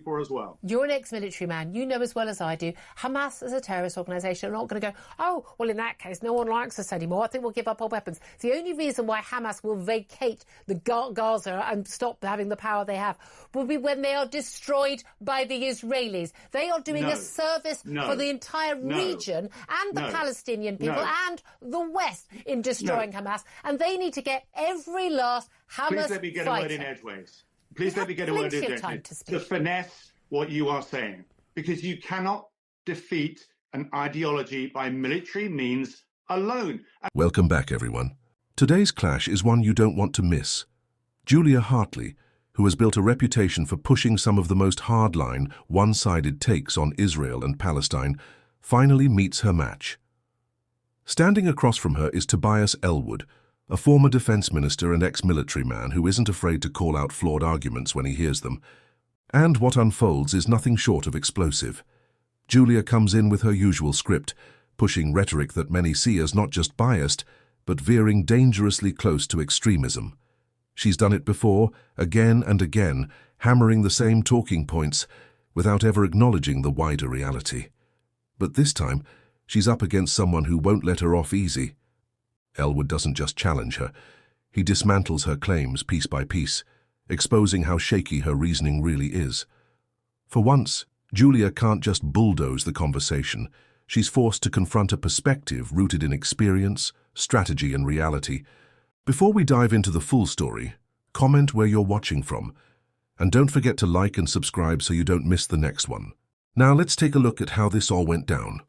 for as well. You're an ex-military man. You know as well as I do, Hamas as a terrorist organisation are not going to go, oh, well, in that case, no one likes us anymore. I think we'll give up our weapons. It's the only reason why Hamas will vacate the Gaza and stop having the power they have will be when they are destroyed by the Israelis. They are doing a service for the entire region and the Palestinian people and the West in destroying Hamas. And they need to get every last Hamas Please let me get a word in edgeways. Please let me get a word in edgeways. To finesse what you are saying. Because you cannot defeat an ideology by military means alone. Welcome back, everyone. Today's clash is one you don't want to miss. Julia Hartley, who has built a reputation for pushing some of the most hardline, one-sided takes on Israel and Palestine, finally meets her match. Standing across from her is Tobias Ellwood, a former defense minister and ex-military man who isn't afraid to call out flawed arguments when he hears them. And what unfolds is nothing short of explosive. Julia comes in with her usual script, pushing rhetoric that many see as not just biased, but veering dangerously close to extremism. She's done it before, again and again, hammering the same talking points without ever acknowledging the wider reality. But this time, she's up against someone who won't let her off easy. Ellwood doesn't just challenge her. He dismantles her claims piece by piece, exposing how shaky her reasoning really is. For once, Julia can't just bulldoze the conversation. She's forced to confront a perspective rooted in experience, strategy, and reality. Before we dive into the full story, comment where you're watching from. And don't forget to like and subscribe so you don't miss the next one. Now let's take a look at how this all went down.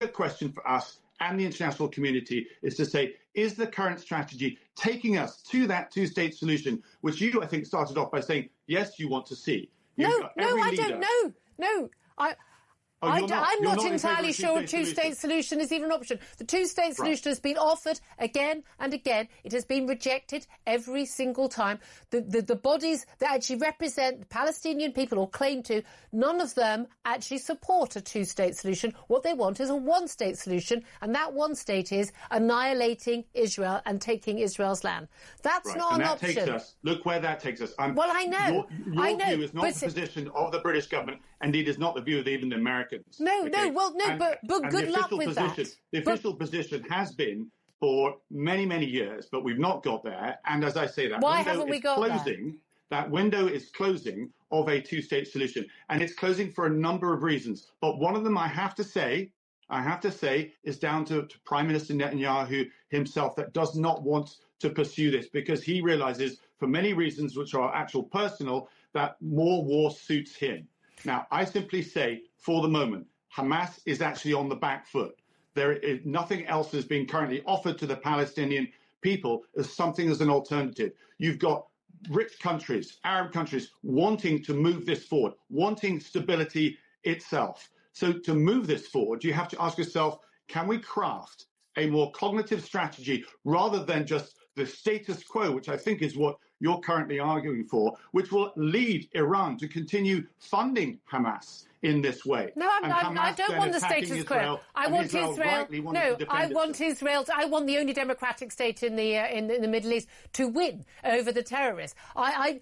The question for us and the international community is to say, is the current strategy taking us to that two-state solution, which you, I think, started off by saying, yes, you want to see? No, I don't know. No, I'm not entirely sure a two-state solution is even an option. The two-state solution has been offered again and again. It has been rejected every single time. The bodies that actually represent the Palestinian people or claim to, none of them actually support a two-state solution. What they want is a one-state solution, and that one state is annihilating Israel and taking Israel's land. That's not an option. Look where that takes us. Well, I know. Your view is not the position of the British government, indeed is not the view of even the Americans. But good luck with that. The official position has been for many, many years, but we've not got there. And as I say, that that window is closing of a two-state solution. And it's closing for a number of reasons. But one of them, I have to say, is down to Prime Minister Netanyahu himself, that does not want to pursue this because he realizes, for many reasons which are actual personal, that more war suits him. Now, I simply say, for the moment, Hamas is actually on the back foot. There is nothing else that's being currently offered to the Palestinian people as something as an alternative. You've got rich countries, Arab countries, wanting to move this forward, wanting stability itself. So to move this forward, you have to ask yourself, can we craft a more cognitive strategy rather than just the status quo, which I think is what you're currently arguing for, which will lead Iran to continue funding Hamas in this way. No, I don't want the status quo. I want Israel. No, I want Israel. I want the only democratic state in the Middle East to win over the terrorists. I'd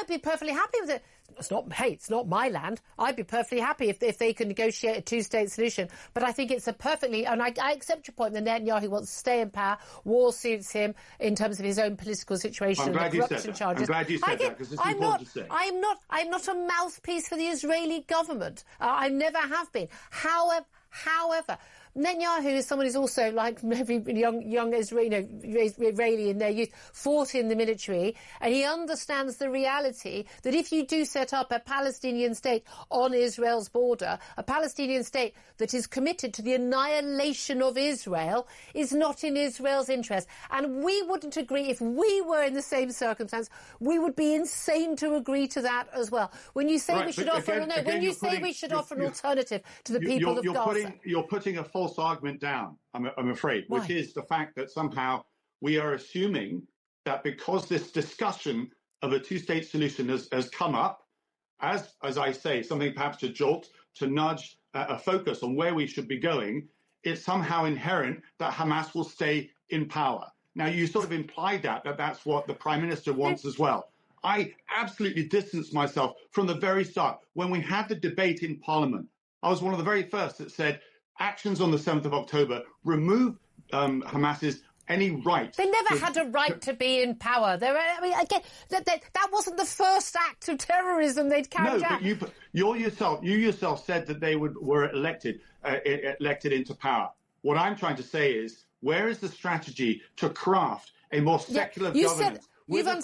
be perfectly happy with it. It's not my land. I'd be perfectly happy if they could negotiate a two-state solution. But I think it's and I accept your point that Netanyahu wants to stay in power. War suits him in terms of his own political situation and the corruption charges. I'm glad you said that because it's important to say. I'm not a mouthpiece for the Israeli government. I never have been. However, Netanyahu is someone who's also, like every young Israeli in their youth, fought in the military, and he understands the reality that if you do set up a Palestinian state on Israel's border, a Palestinian state that is committed to the annihilation of Israel, is not in Israel's interest. And we wouldn't agree, if we were in the same circumstance, we would be insane to agree to that as well. When you say we should offer an alternative to the people of Gaza. You're putting a false argument down, I'm afraid, which is the fact that somehow we are assuming that because this discussion of a two-state solution has come up, as I say, something perhaps to jolt, to nudge a focus on where we should be going, it's somehow inherent that Hamas will stay in power. Now, you sort of implied that that's what the Prime Minister wants as well. I absolutely distanced myself from the very start. When we had the debate in Parliament, I was one of the very first that said actions on the 7th of October remove Hamas's any right. They never had a right to be in power. I mean, again, that wasn't the first act of terrorism they'd carried out. No, but you yourself said that they were elected into power. What I'm trying to say is, where is the strategy to craft a more secular governance? With the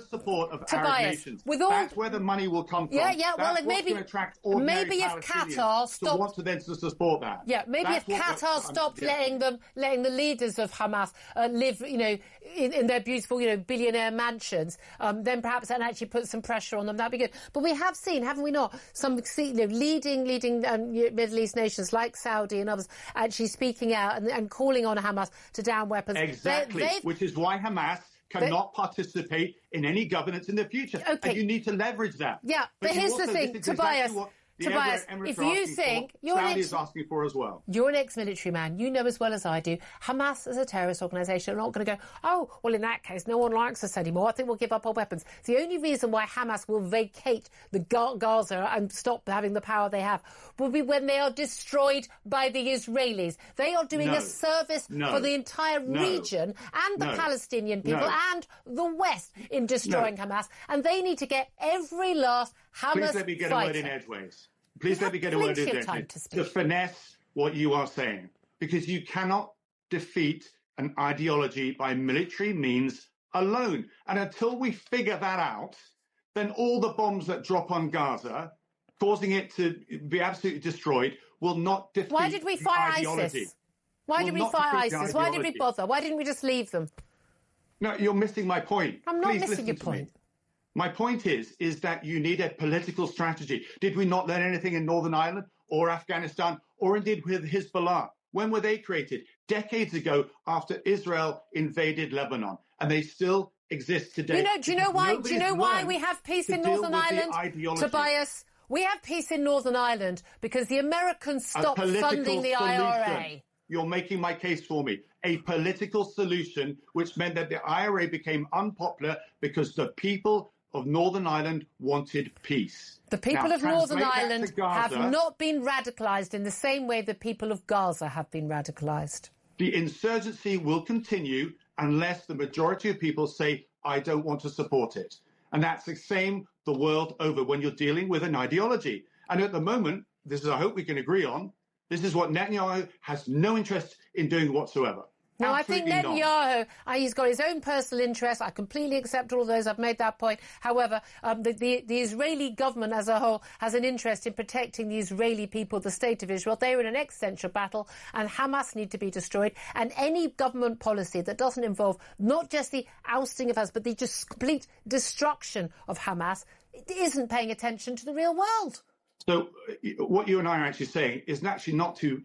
support of Tobias, Arab nations. That's where the money will come from. Maybe if Qatar stopped want to then support that. Yeah, maybe if Qatar stopped letting the leaders of Hamas live, in their beautiful, billionaire mansions, then perhaps that actually put some pressure on them. That'd be good. But we have seen, haven't we not, some leading Middle East nations like Saudi and others actually speaking out and calling on Hamas to down weapons. Exactly, which is why Hamas cannot participate in any governance in the future. Okay. And you need to leverage that. Yeah, but here's the thing, Tobias. Tobias, if you think Saudi is asking for as well. You're an ex-military man. You know as well as I do, Hamas is a terrorist organisation. We're not going to go, oh, well, in that case, no one likes us anymore. I think we'll give up our weapons. The only reason why Hamas will vacate the Gaza and stop having the power they have will be when they are destroyed by the Israelis. They are doing a service for the entire region and the Palestinian people and the West in destroying Hamas. And they need to get every last Hamas Please let me get a word in edgeways. Please let me get a word in edgeways to finesse what you are saying, because you cannot defeat an ideology by military means alone. And until we figure that out, then all the bombs that drop on Gaza, causing it to be absolutely destroyed, will not defeat Why did we fight ISIS? Why did we fight ISIS? Why did we bother? Why didn't we just leave them? No, you're missing my point. I'm not missing your point. My point is that you need a political strategy. Did we not learn anything in Northern Ireland or Afghanistan or indeed with Hezbollah? When were they created? Decades ago, after Israel invaded Lebanon, and they still exist today. Do you know why? Do you know why we have peace in Northern Ireland, Tobias? We have peace in Northern Ireland because the Americans stopped funding the IRA. You're making my case for me. A political solution, which meant that the IRA became unpopular because the people of Northern Ireland wanted peace. The people of Northern Ireland have not been radicalised in the same way the people of Gaza have been radicalised. The insurgency will continue unless the majority of people say, I don't want to support it. And that's the same the world over when you're dealing with an ideology. And at the moment, this is, I hope we can agree on, this is what Netanyahu has no interest in doing whatsoever. No, I think Netanyahu, he's got his own personal interests. I completely accept all of those. I've made that point. However, the Israeli government as a whole has an interest in protecting the Israeli people, the state of Israel. They're in an existential battle, and Hamas need to be destroyed. And any government policy that doesn't involve not just the ousting of Hamas, but the just complete destruction of Hamas, isn't paying attention to the real world. So what you and I are actually saying is actually not too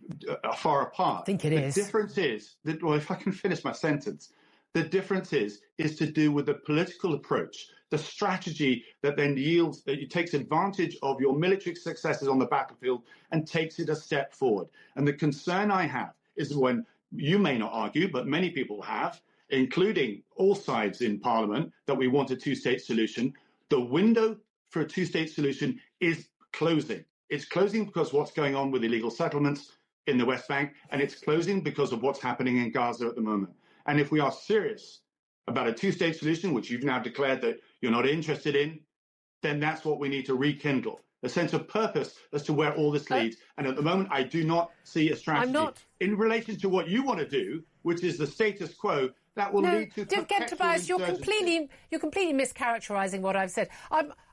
far apart. I think it is. The difference is that, well, if I can finish my sentence, the difference is to do with the political approach, the strategy that then yields, that it takes advantage of your military successes on the battlefield and takes it a step forward. And the concern I have is when you may not argue, but many people have, including all sides in Parliament, that we want a two-state solution. The window for a two-state solution is closing. It's closing because of what's going on with illegal settlements in the West Bank, and it's closing because of what's happening in Gaza at the moment. And if we are serious about a two-state solution, which you've now declared that you're not interested in, then that's what we need to rekindle, a sense of purpose as to where all this leads. And at the moment, I do not see a strategy in relation to what you want to do, which is the status quo. That will lead to Tobias, you're completely mischaracterising what I've said.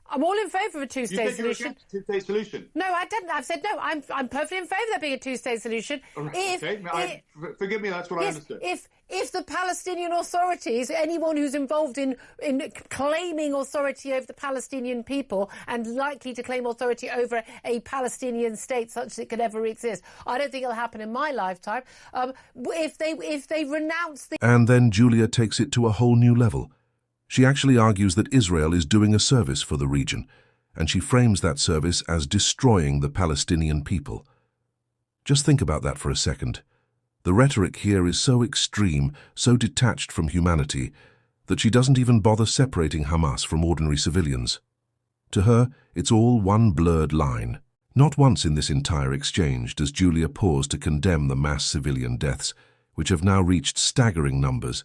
I'm all in favour of a two-state solution. Two-state solution? No, I didn't. I've said no. I'm perfectly in favour of there being a two-state solution. Okay. Forgive me, that's what I understood. If the Palestinian authorities, anyone who's involved in claiming authority over the Palestinian people and likely to claim authority over a Palestinian state such as it could ever exist, I don't think it'll happen in my lifetime. If they renounce the... And then Julia takes it to a whole new level. She actually argues that Israel is doing a service for the region, and she frames that service as destroying the Palestinian people. Just think about that for a second. The rhetoric here is so extreme, so detached from humanity, that she doesn't even bother separating Hamas from ordinary civilians. To her, it's all one blurred line. Not once in this entire exchange does Julia pause to condemn the mass civilian deaths, which have now reached staggering numbers.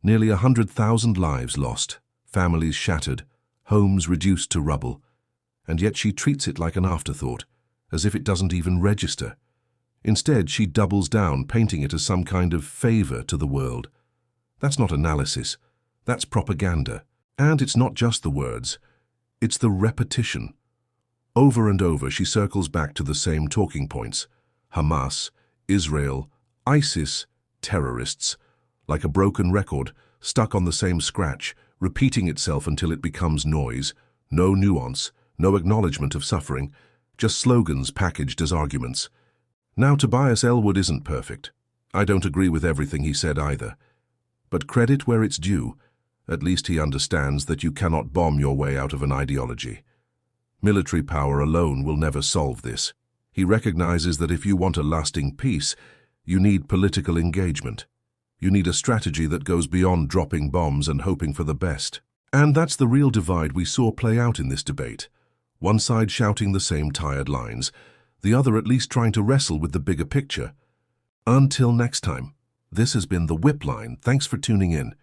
Nearly 100,000 lives lost, families shattered, homes reduced to rubble, and yet she treats it like an afterthought, as if it doesn't even register. Instead, she doubles down, painting it as some kind of favor to the world. That's not analysis, that's propaganda. And it's not just the words, it's the repetition. Over and over, she circles back to the same talking points: Hamas, Israel, ISIS, terrorists, like a broken record, stuck on the same scratch, repeating itself until it becomes noise, no nuance, no acknowledgement of suffering, just slogans packaged as arguments. Now, Tobias Ellwood isn't perfect. I don't agree with everything he said either. But credit where it's due, at least he understands that you cannot bomb your way out of an ideology. Military power alone will never solve this. He recognizes that if you want a lasting peace, you need political engagement. You need a strategy that goes beyond dropping bombs and hoping for the best. And that's the real divide we saw play out in this debate. One side shouting the same tired lines, the other at least trying to wrestle with the bigger picture. Until next time, this has been The Whip Line. Thanks for tuning in.